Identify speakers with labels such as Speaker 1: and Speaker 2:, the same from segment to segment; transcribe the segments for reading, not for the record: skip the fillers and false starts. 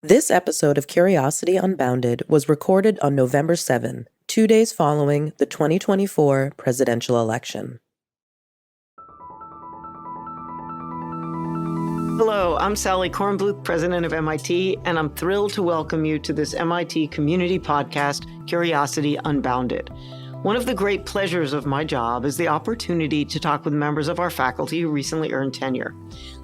Speaker 1: This episode of Curiosity Unbounded was recorded on November 7, 2 days following the 2024 presidential election.
Speaker 2: Hello, I'm Sally Kornbluth, president of MIT, and I'm thrilled to welcome you to this MIT community podcast, Curiosity Unbounded. One of the great pleasures of my job is the opportunity to talk with members of our faculty who recently earned tenure.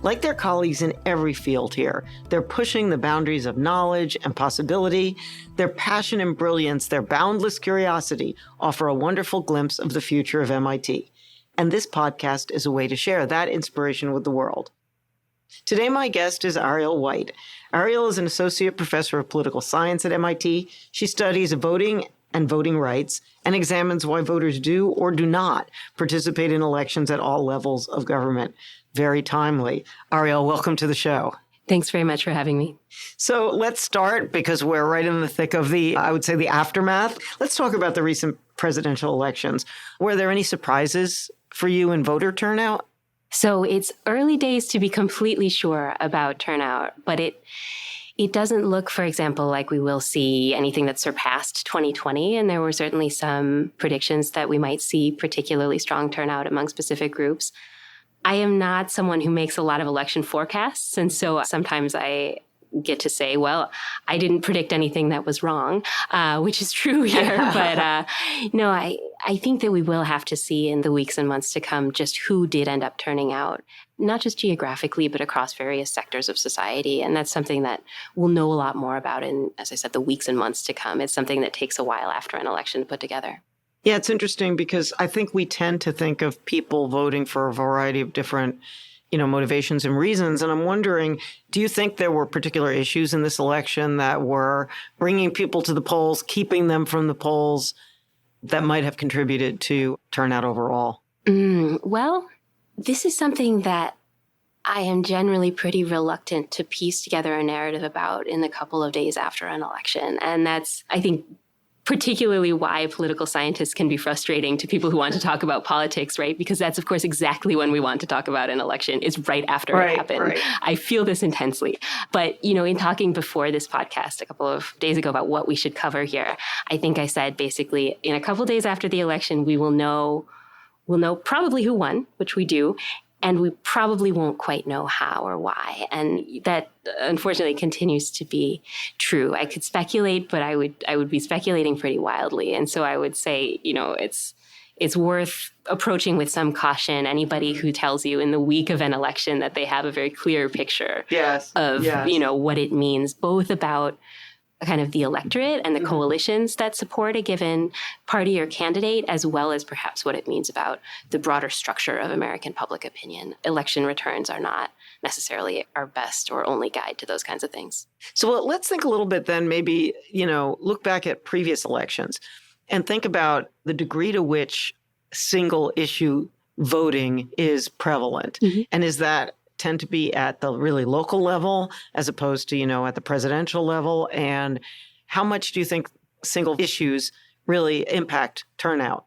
Speaker 2: Like their colleagues in every field here, they're pushing the boundaries of knowledge and possibility. Their passion and brilliance, their boundless curiosity offer a wonderful glimpse of the future of MIT. And this podcast is a way to share that inspiration with the world. Today, my guest is Ariel White. Ariel is an associate professor of political science at MIT. She studies voting and voting rights and examines why voters do or do not participate in elections at all levels of government. Very timely. Ariel, welcome to the show.
Speaker 3: Thanks very much for having me.
Speaker 2: So let's start, because we're right in the thick of the aftermath. Let's talk about the recent presidential elections. Were there any surprises for you in voter turnout?
Speaker 3: So it's early days to be completely sure about turnout, but it doesn't look, for example, like we will see anything that surpassed 2020. And there were certainly some predictions that we might see particularly strong turnout among specific groups. I am not someone who makes a lot of election forecasts. And so sometimes I get to say, well, I didn't predict anything that was wrong, which is true here. But no, I think that we will have to see in the weeks and months to come just who did end up turning out, not just geographically, but across various sectors of society. And that's something that we'll know a lot more about in, as I said, the weeks and months to come. It's something that takes a while after an election to put together.
Speaker 2: Yeah, it's interesting because I think we tend to think of people voting for a variety of different motivations and reasons. And I'm wondering, do you think there were particular issues in this election that were bringing people to the polls, keeping them from the polls, that might have contributed to turnout overall?
Speaker 3: Well, this is something that I am generally pretty reluctant to piece together a narrative about in the couple of days after an election. And that's, I think, particularly why political scientists can be frustrating to people who want to talk about politics, right? Because that's, of course, exactly when we want to talk about an election, is right after it happened. Right. I feel this intensely. But, in talking before this podcast a couple of days ago about what we should cover here, I think I said basically in a couple of days after the election, we'll know probably who won, which we do. And we probably won't quite know how or why. And that, unfortunately, continues to be true. I could speculate, but I would be speculating pretty wildly. And so I would say, it's worth approaching with some caution. Anybody who tells you in the week of an election that they have a very clear picture of what it means, both about kind of the electorate and the coalitions that support a given party or candidate, as well as perhaps what it means about the broader structure of American public opinion. Election returns are not necessarily our best or only guide to those kinds of things.
Speaker 2: So let's think a little bit then, maybe, look back at previous elections and think about the degree to which single issue voting is prevalent. Mm-hmm. And is that tend to be at the really local level as opposed to, at the presidential level? And how much do you think single issues really impact turnout?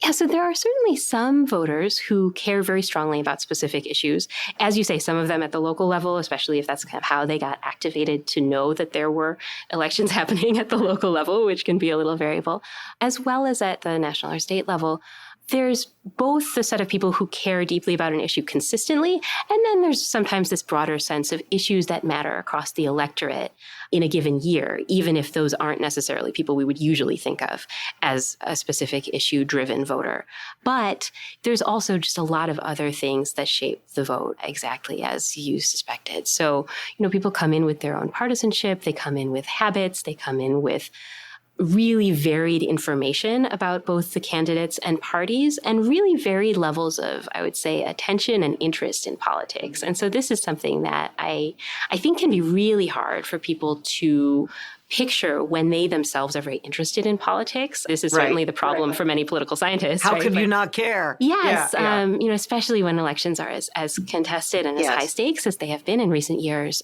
Speaker 3: Yeah, so there are certainly some voters who care very strongly about specific issues. As you say, some of them at the local level, especially if that's kind of how they got activated to know that there were elections happening at the local level, which can be a little variable, as well as at the national or state level. There's both the set of people who care deeply about an issue consistently, and then there's sometimes this broader sense of issues that matter across the electorate in a given year, even if those aren't necessarily people we would usually think of as a specific issue-driven voter. But there's also just a lot of other things that shape the vote, exactly as you suspected. So, people come in with their own partisanship, they come in with habits, they come in with really varied information about both the candidates and parties, and really varied levels of, I would say, attention and interest in politics. And so this is something that I think can be really hard for people to picture when they themselves are very interested in politics. This is certainly the problem for many political scientists.
Speaker 2: How could you not care?
Speaker 3: Yes, especially when elections are as contested and as high stakes as they have been in recent years.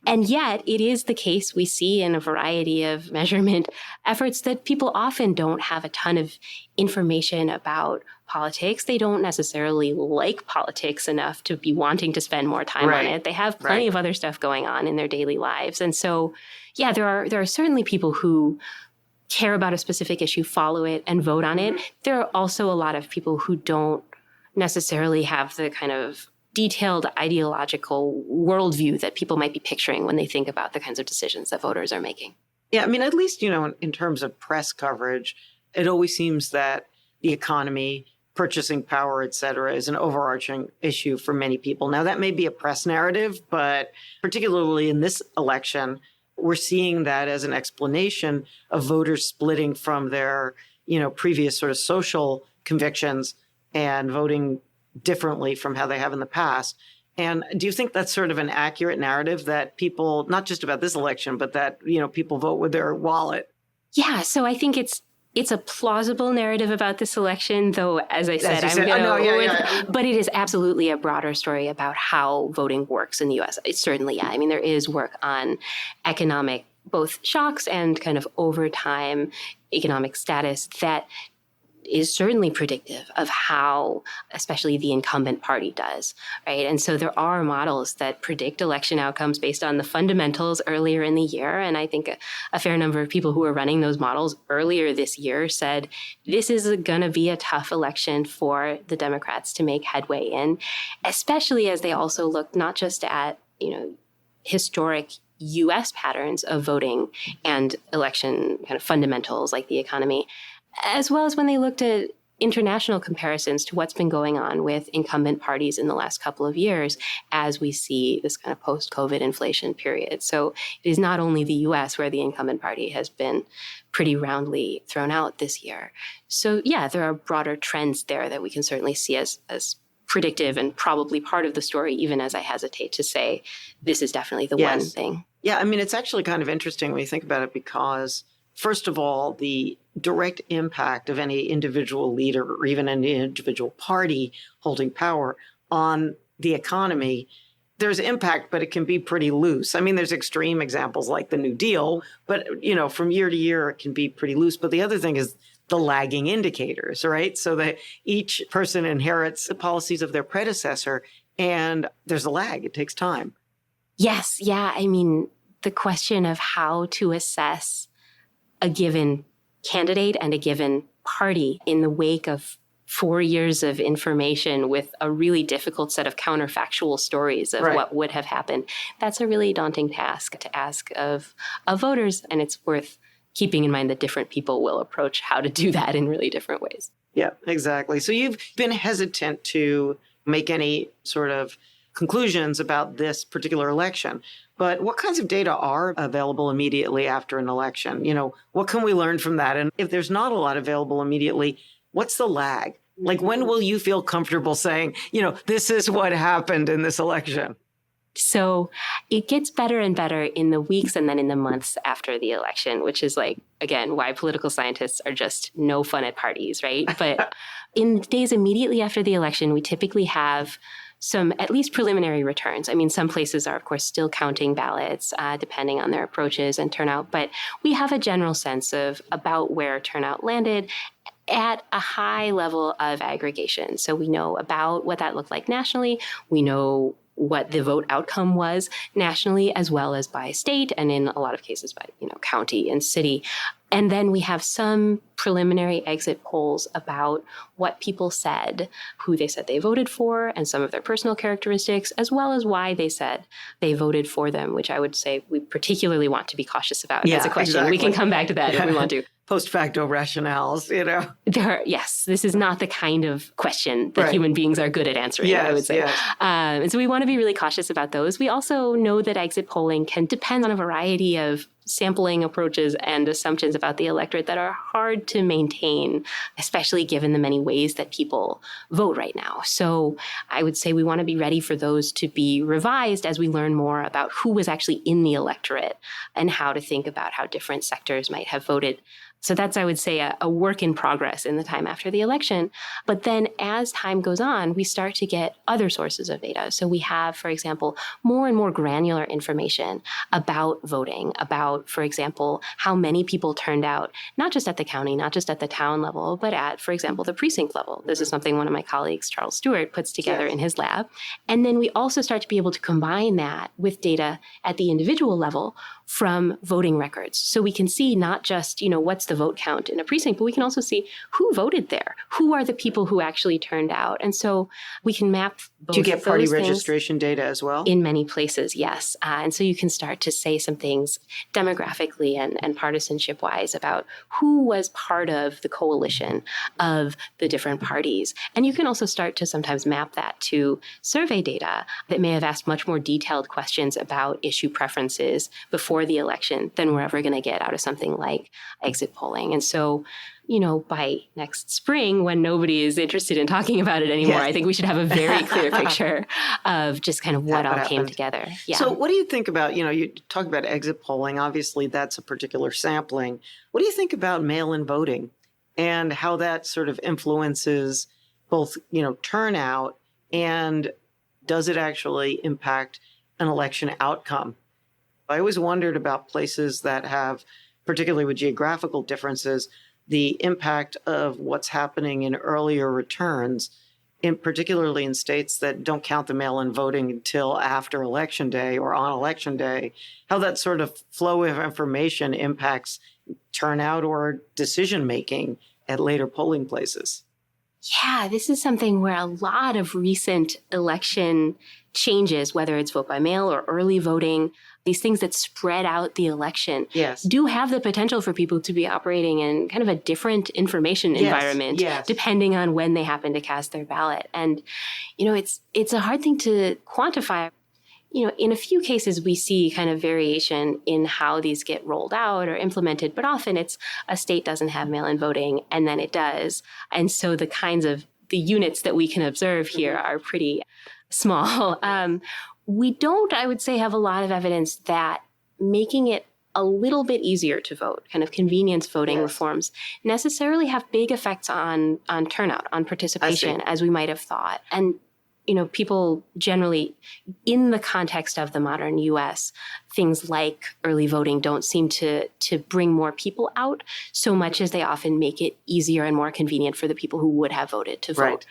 Speaker 3: And yet it is the case we see in a variety of measurement efforts that people often don't have a ton of information about politics. They don't necessarily like politics enough to be wanting to spend more time on it. They have plenty of other stuff going on in their daily lives. And so, yeah, there are certainly people who care about a specific issue, follow it, and vote on it. There are also a lot of people who don't necessarily have the kind of detailed ideological worldview that people might be picturing when they think about the kinds of decisions that voters are making.
Speaker 2: Yeah, I mean, at least, in terms of press coverage, it always seems that the economy, purchasing power, et cetera, is an overarching issue for many people. Now, that may be a press narrative, but particularly in this election, we're seeing that as an explanation of voters splitting from their, previous sort of social convictions and voting differently from how they have in the past. And do you think that's sort of an accurate narrative that people, not just about this election, but that, people vote with their wallet?
Speaker 3: Yeah, so I think it's a plausible narrative about this election, though, as I said, but it is absolutely a broader story about how voting works in the U.S. It's certainly, I mean, there is work on economic, both shocks and kind of over time economic status that is certainly predictive of how, especially the incumbent party does, right? And so there are models that predict election outcomes based on the fundamentals earlier in the year. And I think a fair number of people who were running those models earlier this year said, this is going to be a tough election for the Democrats to make headway in, especially as they also looked not just at, historic U.S. patterns of voting and election kind of fundamentals like the economy, as well as when they looked at international comparisons to what's been going on with incumbent parties in the last couple of years as we see this kind of post-COVID inflation period. So it is not only the U.S. where the incumbent party has been pretty roundly thrown out this year. So yeah, there are broader trends there that we can certainly see as predictive and probably part of the story, even as I hesitate to say this is definitely the one thing.
Speaker 2: Yeah, I mean, it's actually kind of interesting when you think about it because, first of all, the direct impact of any individual leader or even an individual party holding power on the economy, there's impact, but it can be pretty loose. I mean, there's extreme examples like the New Deal, but, from year to year, it can be pretty loose. But the other thing is the lagging indicators, right? So that each person inherits the policies of their predecessor, and there's a lag. It takes time.
Speaker 3: Yes. Yeah. I mean, the question of how to assess a given candidate and a given party in the wake of 4 years of information with a really difficult set of counterfactual stories of what would have happened. That's a really daunting task to ask of voters, and it's worth keeping in mind that different people will approach how to do that in really different ways.
Speaker 2: Yeah, exactly. So you've been hesitant to make any sort of conclusions about this particular election. But what kinds of data are available immediately after an election? What can we learn from that? And if there's not a lot available immediately, what's the lag? Like, when will you feel comfortable saying, this is what happened in this election?
Speaker 3: So it gets better and better in the weeks and then in the months after the election, which is again, why political scientists are just no fun at parties, right? But in the days immediately after the election, we typically have some at least preliminary returns. I mean, some places are, of course, still counting ballots, depending on their approaches and turnout. But we have a general sense of about where turnout landed at a high level of aggregation. So we know about what that looked like nationally. We know what the vote outcome was nationally, as well as by state, and in a lot of cases by, county and city. And then we have some preliminary exit polls about what people said, who they said they voted for, and some of their personal characteristics, as well as why they said they voted for them, which I would say we particularly want to be cautious about as a question. Exactly. We can come back to that if we want to.
Speaker 2: Post facto rationales,
Speaker 3: Yes, this is not the kind of question that human beings are good at answering, I would say. Yes. And so we want to be really cautious about those. We also know that exit polling can depend on a variety of sampling approaches and assumptions about the electorate that are hard to maintain, especially given the many ways that people vote right now. So I would say we want to be ready for those to be revised as we learn more about who was actually in the electorate and how to think about how different sectors might have voted So that's, I would say, a work in progress in the time after the election. But then as time goes on, we start to get other sources of data. So we have, for example, more and more granular information about voting, about, for example, how many people turned out, not just at the county, not just at the town level, but at, for example, the precinct level. This is something one of my colleagues, Charles Stewart, puts together in his lab. And then we also start to be able to combine that with data at the individual level from voting records. So we can see not just, what's the vote count in a precinct, but we can also see who voted there. Who are the people who actually turned out? And so we can map both.
Speaker 2: Do you get party
Speaker 3: those things
Speaker 2: registration data as well?
Speaker 3: in many places, yes. And so you can start to say some things demographically and partisanship-wise about who was part of the coalition of the different parties. And you can also start to sometimes map that to survey data that may have asked much more detailed questions about issue preferences before the election than we're ever going to get out of something like exit polling. And so, by next spring, when nobody is interested in talking about it anymore, I think we should have a very clear picture of just kind of what all came together. Yeah.
Speaker 2: So what do you think about, you talk about exit polling, obviously that's a particular sampling. What do you think about mail-in voting and how that sort of influences both, turnout, and does it actually impact an election outcome? I always wondered about places that have, particularly with geographical differences, the impact of what's happening in earlier returns, particularly in states that don't count the mail-in voting until after Election Day or on Election Day, how that sort of flow of information impacts turnout or decision-making at later polling places.
Speaker 3: Yeah, this is something where a lot of recent election changes, whether it's vote by mail or early voting, these things that spread out the election, do have the potential for people to be operating in kind of a different information environment, depending on when they happen to cast their ballot. And, it's a hard thing to quantify. In a few cases, we see kind of variation in how these get rolled out or implemented, but often it's a state doesn't have mail-in voting and then it does. And so the units that we can observe here are pretty small. We don't, I would say, have a lot of evidence that making it a little bit easier to vote, kind of convenience voting reforms, necessarily have big effects on turnout, on participation, as we might have thought. And people generally, in the context of the modern U.S., things like early voting don't seem to bring more people out so much as they often make it easier and more convenient for the people who would have voted to vote.
Speaker 2: Right.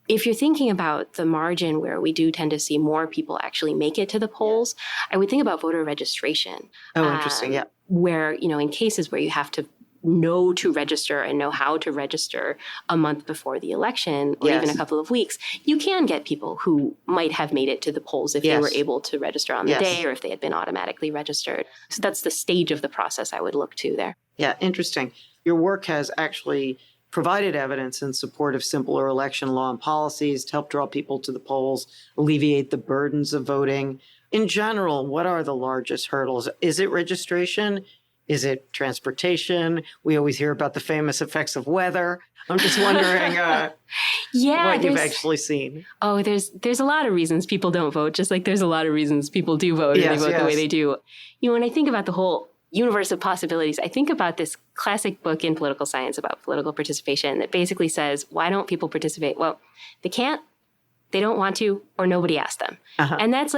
Speaker 3: If you're thinking about the margin where we do tend to see more people actually make it to the polls, I would think about voter registration.
Speaker 2: Oh, interesting. Yeah.
Speaker 3: Where, in cases where you have to know to register and know how to register a month before the election or even a couple of weeks, you can get people who might have made it to the polls if they were able to register on the day or if they had been automatically registered. So that's the stage of the process I would look to there.
Speaker 2: Yeah, interesting. Your work has actually provided evidence in support of simpler election law and policies to help draw people to the polls, alleviate the burdens of voting. In general, what are the largest hurdles? Is it registration? Is it transportation? We always hear about the famous effects of weather. I'm just wondering what you've actually seen.
Speaker 3: Oh, there's a lot of reasons people don't vote, just like there's a lot of reasons people do vote and they vote the way they do. When I think about the whole universe of possibilities, I think about this classic book in political science about political participation that basically says, why don't people participate? Well, they can't, they don't want to, or nobody asked them. And that's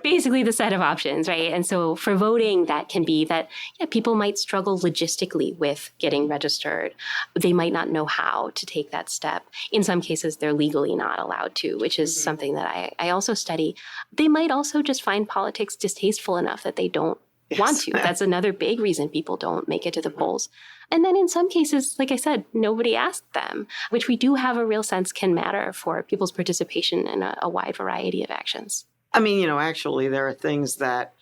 Speaker 3: basically the set of options, right? And so for voting, that can be that, people might struggle logistically with getting registered. They might not know how to take that step. In some cases, they're legally not allowed to, which is something that I also study. They might also just find politics distasteful enough that they don't want to. That's another big reason people don't make it to the polls. And then in some cases, like I said, nobody asked them, which we do have a real sense can matter for people's participation in a wide variety of actions.
Speaker 2: I mean, actually, there are things that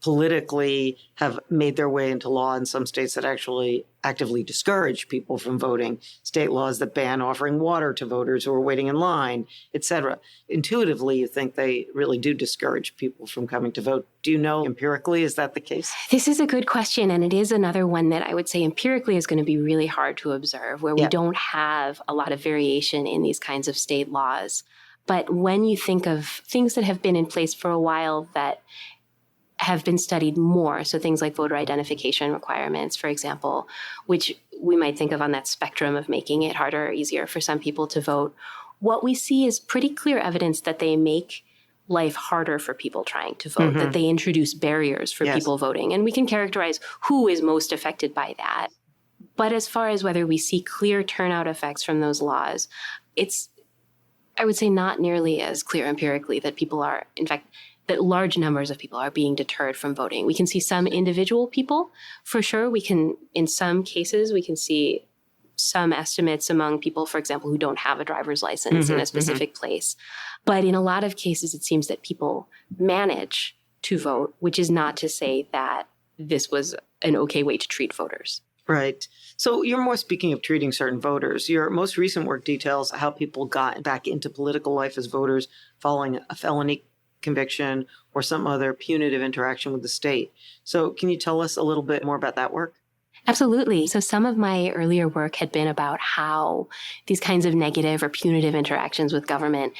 Speaker 2: politically have made their way into law in some states that actually actively discourage people from voting. State laws that ban offering water to voters who are waiting in line, et cetera. Intuitively, you think they really do discourage people from coming to vote. Do you know empirically, is that the case?
Speaker 3: This is a good question, and it is another one that I would say empirically is going to be really hard to observe, where we don't have a lot of variation in these kinds of state laws. But when you think of things that have been in place for a while that have been studied more. So things like voter identification requirements, for example, which we might think of on that spectrum of making it harder or easier for some people to vote. What we see is pretty clear evidence that they make life harder for people trying to vote, that they introduce barriers for people voting. And we can characterize who is most affected by that. But as far as whether we see clear turnout effects from those laws, it's, I would say, not nearly as clear empirically that people are, in fact, that large numbers of people are being deterred from voting. We can see some individual people, for sure. We can, in some cases, we can see some estimates among people, for example, who don't have a driver's license in a specific place. But in a lot of cases, it seems that people manage to vote, which is not to say that this was an okay way to treat voters.
Speaker 2: Right. So you're more speaking of treating certain voters. Your most recent work details how people got back into political life as voters following a felony conviction or some other punitive interaction with the state. So can you tell us a little bit more about that work?
Speaker 3: Absolutely. So some of my earlier work had been about how these kinds of negative or punitive interactions with government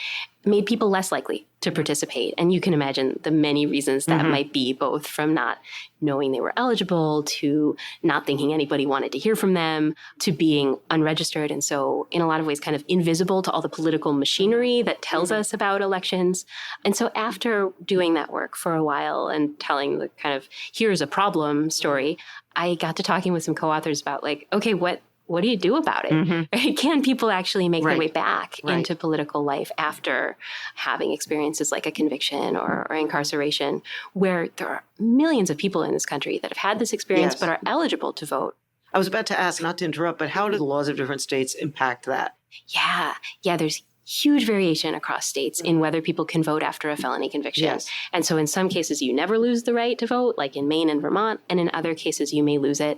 Speaker 3: made people less likely to participate. And you can imagine the many reasons that might be, both from not knowing they were eligible to not thinking anybody wanted to hear from them to being unregistered. And so in a lot of ways kind of invisible to all the political machinery that tells us about elections. And so after doing that work for a while and telling the kind of here's a problem story, I got to talking with some co-authors about like, okay, what do you do about it? Right? Can people actually make their way back into political life after having experiences like a conviction or incarceration, where there are millions of people in this country that have had this experience but are eligible to vote?
Speaker 2: I was about to ask, not to interrupt, but how do the laws of different states impact that?
Speaker 3: Yeah, there's huge variation across states in whether people can vote after a felony conviction. And so in some cases, you never lose the right to vote, like in Maine and Vermont. And in other cases, you may lose it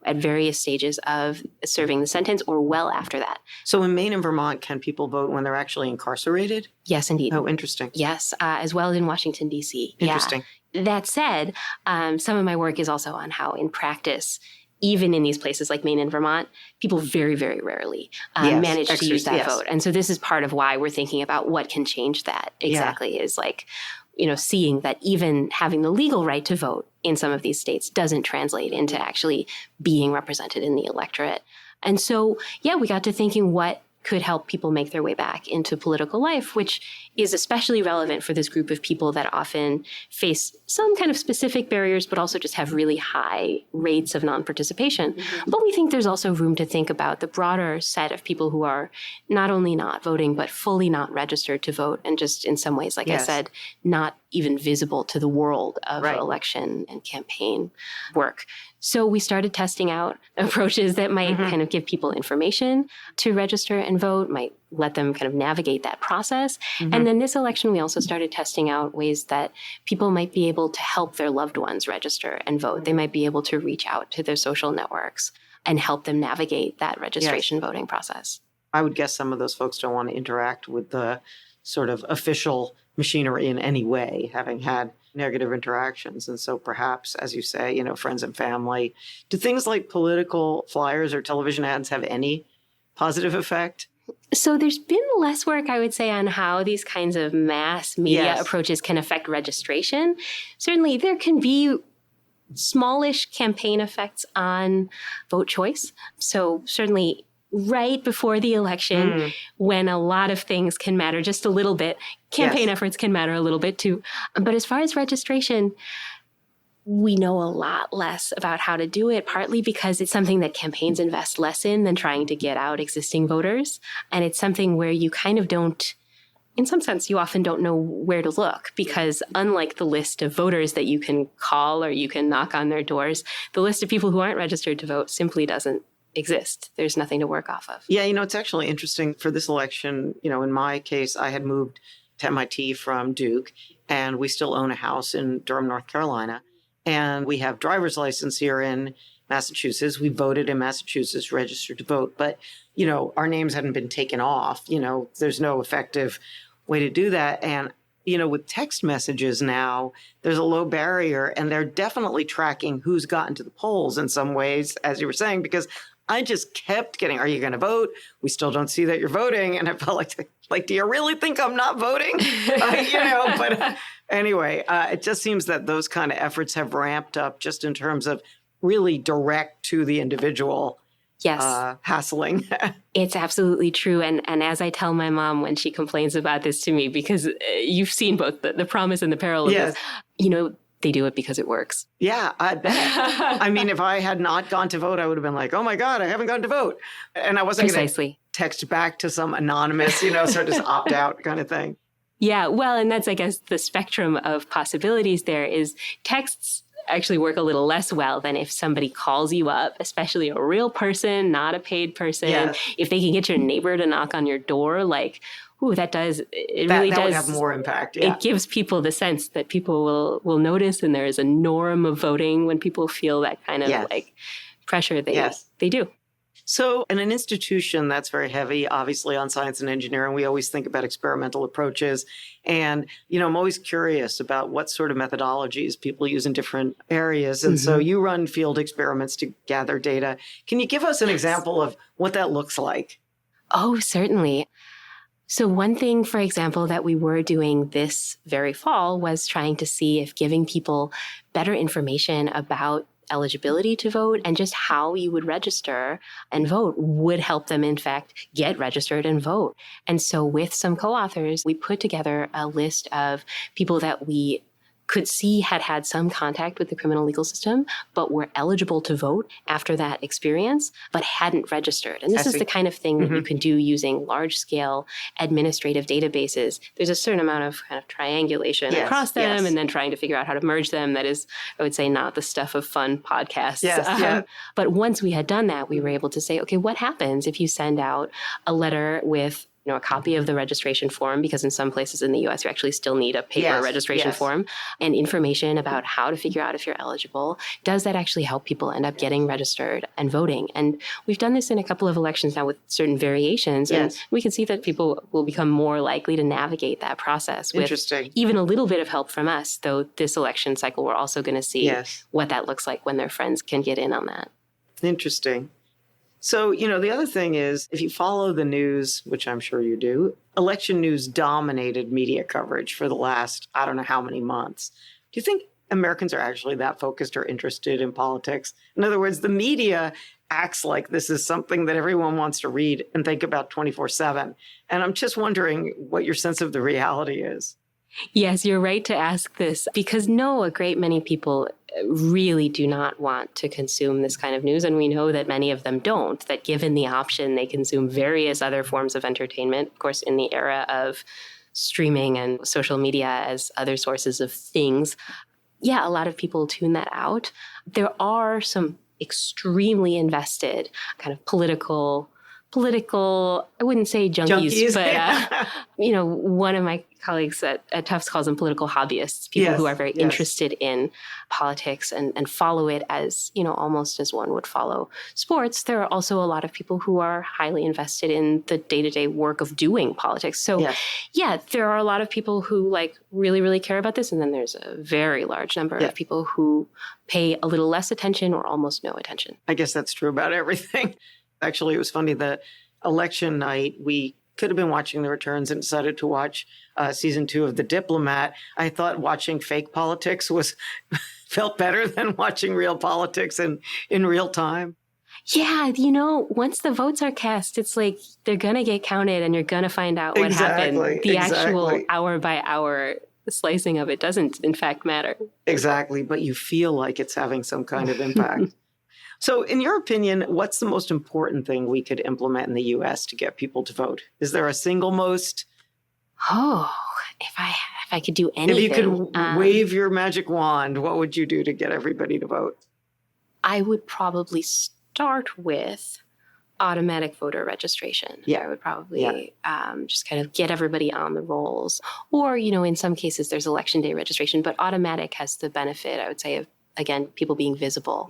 Speaker 3: at various stages of serving the sentence or well after that.
Speaker 2: So in Maine and Vermont, can people vote when they're actually incarcerated?
Speaker 3: Yes, indeed.
Speaker 2: Oh, interesting.
Speaker 3: Yes, as well as in Washington, D.C.
Speaker 2: Interesting.
Speaker 3: Yeah. That said, some of my work is also on how in practice, even in these places like Maine and Vermont, people very, very rarely manage to use that vote. And so this is part of why we're thinking about what can change that exactly is like, you know, seeing that even having the legal right to vote in some of these states doesn't translate into actually being represented in the electorate. And so, we got to thinking what could help people make their way back into political life, which is especially relevant for this group of people that often face some kind of specific barriers, but also just have really high rates of non-participation. But we think there's also room to think about the broader set of people who are not only not voting, but fully not registered to vote, and just in some ways, like I said, not even visible to the world of election and campaign work. So we started testing out approaches that might kind of give people information to register and vote, might let them kind of navigate that process. And then this election, we also started testing out ways that people might be able to help their loved ones register and vote. They might be able to reach out to their social networks and help them navigate that registration voting process.
Speaker 2: I would guess some of those folks don't want to interact with the sort of official machinery in any way, having had negative interactions. And so perhaps, as you say, you know, friends and family. Do things like political flyers or television ads have any positive effect?
Speaker 3: So there's been less work, I would say, on how these kinds of mass media approaches can affect registration. Certainly, there can be smallish campaign effects on vote choice. So certainly right before the election, when a lot of things can matter just a little bit, campaign efforts can matter a little bit too. But as far as registration, we know a lot less about how to do it, partly because it's something that campaigns invest less in than trying to get out existing voters. And it's something where you kind of don't, in some sense, you often don't know where to look, because unlike the list of voters that you can call or you can knock on their doors, the list of people who aren't registered to vote simply doesn't exist. There's nothing to work off of.
Speaker 2: Yeah, you know, it's actually interesting for this election. You know, in my case, I had moved to MIT from Duke, and we still own a house in Durham, North Carolina. And we have driver's license here in Massachusetts. We voted in Massachusetts, registered to vote. But, you know, our names hadn't been taken off. You know, there's no effective way to do that. And, you know, with text messages now, there's a low barrier, and they're definitely tracking who's gotten to the polls in some ways, as you were saying, because I just kept getting, are you going to vote? We still don't see that you're voting. And I felt like, do you really think I'm not voting? You know, Anyway, it just seems that those kind of efforts have ramped up just in terms of really direct to the individual
Speaker 3: Yes.
Speaker 2: hassling.
Speaker 3: It's absolutely true. And as I tell my mom when she complains about this to me, because you've seen both the promise and the peril of
Speaker 2: Yes.
Speaker 3: this, they do it because it works.
Speaker 2: Yeah, I bet. I mean, if I had not gone to vote, I would have been like, oh my God, I haven't gone to vote. And I wasn't going to
Speaker 3: Precisely.
Speaker 2: text back to some anonymous, sort of just opt out kind of thing.
Speaker 3: Yeah, well, and that's, I guess, the spectrum of possibilities there is texts actually work a little less well than if somebody calls you up, especially a real person, not a paid person.
Speaker 2: Yes.
Speaker 3: If they can get your neighbor to knock on your door, like, ooh, that really
Speaker 2: That
Speaker 3: does
Speaker 2: would have more impact. Yeah.
Speaker 3: It gives people the sense that people will notice, and there is a norm of voting when people feel that kind of
Speaker 2: Yes.
Speaker 3: like pressure. They do.
Speaker 2: So in an institution that's very heavy, obviously, on science and engineering, we always think about experimental approaches. And, I'm always curious about what sort of methodologies people use in different areas. And so you run field experiments to gather data. Can you give us an example of what that looks like?
Speaker 3: Oh, certainly. So one thing, for example, that we were doing this very fall was trying to see if giving people better information about eligibility to vote and just how you would register and vote would help them, in fact, get registered and vote. And so with some co-authors, we put together a list of people that we could see had some contact with the criminal legal system, but were eligible to vote after that experience, but hadn't registered. And this is the kind of thing that you can do using large-scale administrative databases. There's a certain amount of kind of triangulation across them and then trying to figure out how to merge them. That is, I would say, not the stuff of fun podcasts. But once we had done that, we were able to say, okay, what happens if you send out a letter with a copy of the registration form, because in some places in the U.S. you actually still need a paper registration form, and information about how to figure out if you're eligible. Does that actually help people end up getting registered and voting? And we've done this in a couple of elections now with certain variations, and we can see that people will become more likely to navigate that process with even a little bit of help from us, though this election cycle we're also going to see what that looks like when their friends can get in on that.
Speaker 2: Interesting. So, the other thing is, if you follow the news, which I'm sure you do, election news dominated media coverage for the last, I don't know how many months. Do you think Americans are actually that focused or interested in politics? In other words, the media acts like this is something that everyone wants to read and think about 24/7. And I'm just wondering what your sense of the reality is.
Speaker 3: Yes, you're right to ask this, because a great many people really do not want to consume this kind of news. And we know that many of them don't, that given the option, they consume various other forms of entertainment. Of course, in the era of streaming and social media as other sources of things, a lot of people tune that out. There are some extremely invested kind of political, I wouldn't say junkies. But, one of my colleagues at Tufts calls them political hobbyists, people who are very interested in politics and follow it as, almost as one would follow sports. There are also a lot of people who are highly invested in the day-to-day work of doing politics. So, there are a lot of people who really, really care about this. And then there's a very large number of people who pay a little less attention or almost no attention.
Speaker 2: I guess that's true about everything. Actually, it was funny, the election night, we could have been watching the returns and decided to watch season 2 of The Diplomat. I thought watching fake politics felt better than watching real politics in real time.
Speaker 3: Yeah, once the votes are cast, it's like they're going to get counted and you're going to find out what happened. The actual hour by hour slicing of it doesn't, in fact, matter.
Speaker 2: Exactly, but you feel like it's having some kind of impact. So in your opinion, what's the most important thing we could implement in the U.S. to get people to vote? Is there a single most?
Speaker 3: If I could do anything.
Speaker 2: If you could wave your magic wand, what would you do to get everybody to vote?
Speaker 3: I would probably start with automatic voter registration. I would probably just kind of get everybody on the rolls. Or, in some cases, there's election day registration, but automatic has the benefit, I would say, of, again, people being visible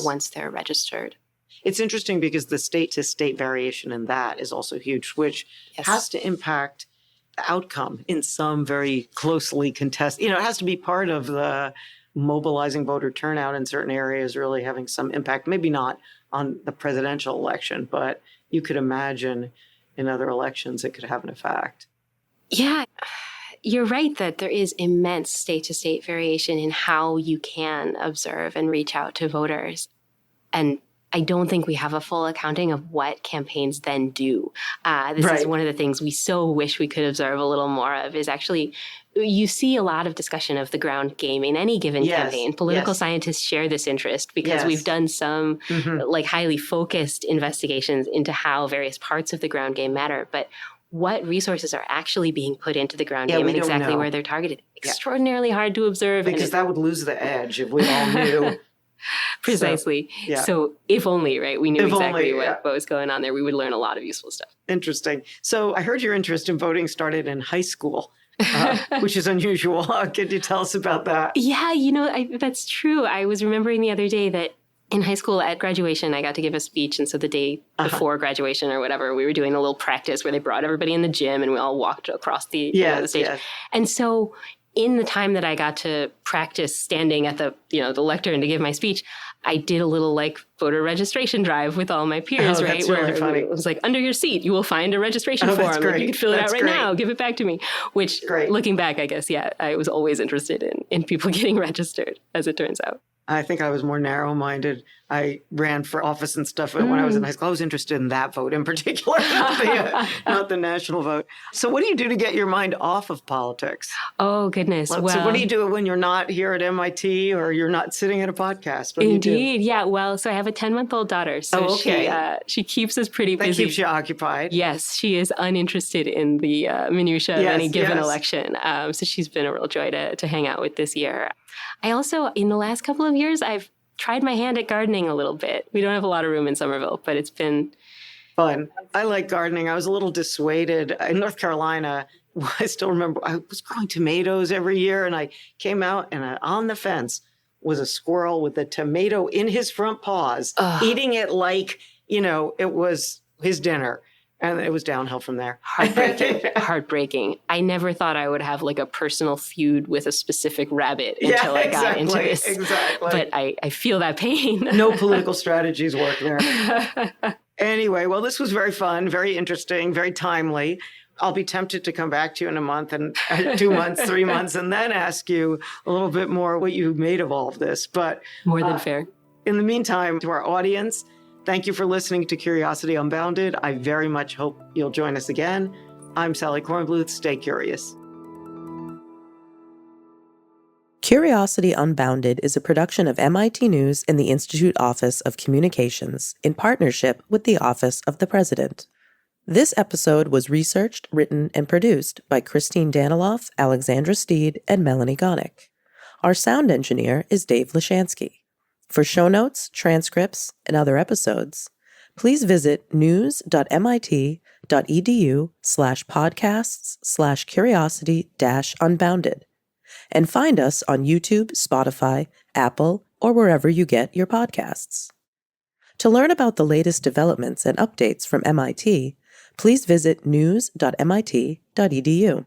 Speaker 3: once they're registered.
Speaker 2: It's interesting because the state-to-state variation in that is also huge, which has to impact the outcome in some very closely contested. It has to be part of the mobilizing voter turnout in certain areas, really having some impact, maybe not on the presidential election, but you could imagine in other elections it could have an effect.
Speaker 3: Yeah. you're right that there is immense state-to-state variation in how you can observe and reach out to voters. And I don't think we have a full accounting of what campaigns then do. This is one of the things we so wish we could observe a little more of, is actually you see a lot of discussion of the ground game in any given campaign. Political scientists share this interest because we've done some like highly focused investigations into how various parts of the ground game matter. But what resources are actually being put into the ground game and exactly where they're targeted? Extraordinarily hard to observe.
Speaker 2: Because that would lose the edge if we all knew.
Speaker 3: Precisely. So if only, right, we knew exactly what was going on there, we would learn a lot of useful stuff.
Speaker 2: Interesting. So I heard your interest in voting started in high school, which is unusual. Could you tell us about that?
Speaker 3: Yeah, that's true. I was remembering the other day that in high school at graduation, I got to give a speech. And so the day before graduation or whatever, we were doing a little practice where they brought everybody in the gym and we all walked across the stage. Yes. And so in the time that I got to practice standing at the lectern to give my speech, I did a little like voter registration drive with all my peers, right?
Speaker 2: That's really funny.
Speaker 3: It was like, under your seat, you will find a registration form. Like, you can fill it out right now. Give it back to me. Which, looking back, I guess, I was always interested in people getting registered, as it turns out.
Speaker 2: I think I was more narrow-minded. I ran for office and stuff when I was in high school. I was interested in that vote in particular, not the national vote. So what do you do to get your mind off of politics?
Speaker 3: Oh, goodness.
Speaker 2: So what do you do when you're not here at MIT or you're not sitting at a podcast? What do you do?
Speaker 3: Yeah. Well, so I have a 10-month-old daughter. So she keeps us pretty busy.
Speaker 2: That keeps you occupied.
Speaker 3: Yes. She is uninterested in the minutiae of any given election. So she's been a real joy to hang out with this year. I also, in the last couple of years, I've tried my hand at gardening a little bit. We don't have a lot of room in Somerville, but it's been
Speaker 2: fun. I like gardening. I was a little dissuaded. In North Carolina, I still remember I was growing tomatoes every year, and I came out, and on the fence was a squirrel with a tomato in his front paws, eating it like, it was his dinner. And it was downhill from there.
Speaker 3: Heartbreaking. I never thought I would have like a personal feud with a specific rabbit until I got into this.
Speaker 2: Exactly.
Speaker 3: But I feel that pain.
Speaker 2: No political strategies work there. Anyway, well, this was very fun, very interesting, very timely. I'll be tempted to come back to you in a month and 2 months, 3 months, and then ask you a little bit more what you made of all of this. But
Speaker 3: more than fair.
Speaker 2: In the meantime, to our audience, thank you for listening to Curiosity Unbounded. I very much hope you'll join us again. I'm Sally Kornbluth. Stay curious.
Speaker 1: Curiosity Unbounded is a production of MIT News and the Institute Office of Communications in partnership with the Office of the President. This episode was researched, written, and produced by Christine Daniloff, Alexandra Steed, and Melanie Gonick. Our sound engineer is Dave Lashansky. For show notes, transcripts, and other episodes, please visit news.mit.edu/podcasts/curiosity-unbounded and find us on YouTube, Spotify, Apple, or wherever you get your podcasts. To learn about the latest developments and updates from MIT, please visit news.mit.edu.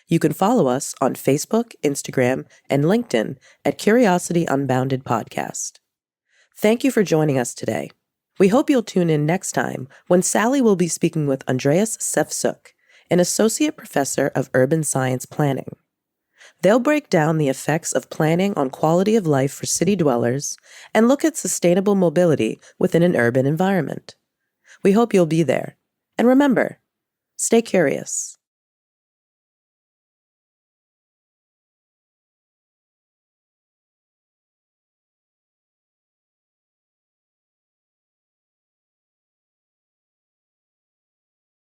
Speaker 1: You can follow us on Facebook, Instagram, and LinkedIn at Curiosity Unbounded Podcast. Thank you for joining us today. We hope you'll tune in next time when Sally will be speaking with Andreas Sefcook, an associate professor of urban science planning. They'll break down the effects of planning on quality of life for city dwellers and look at sustainable mobility within an urban environment. We hope you'll be there. And remember, stay curious.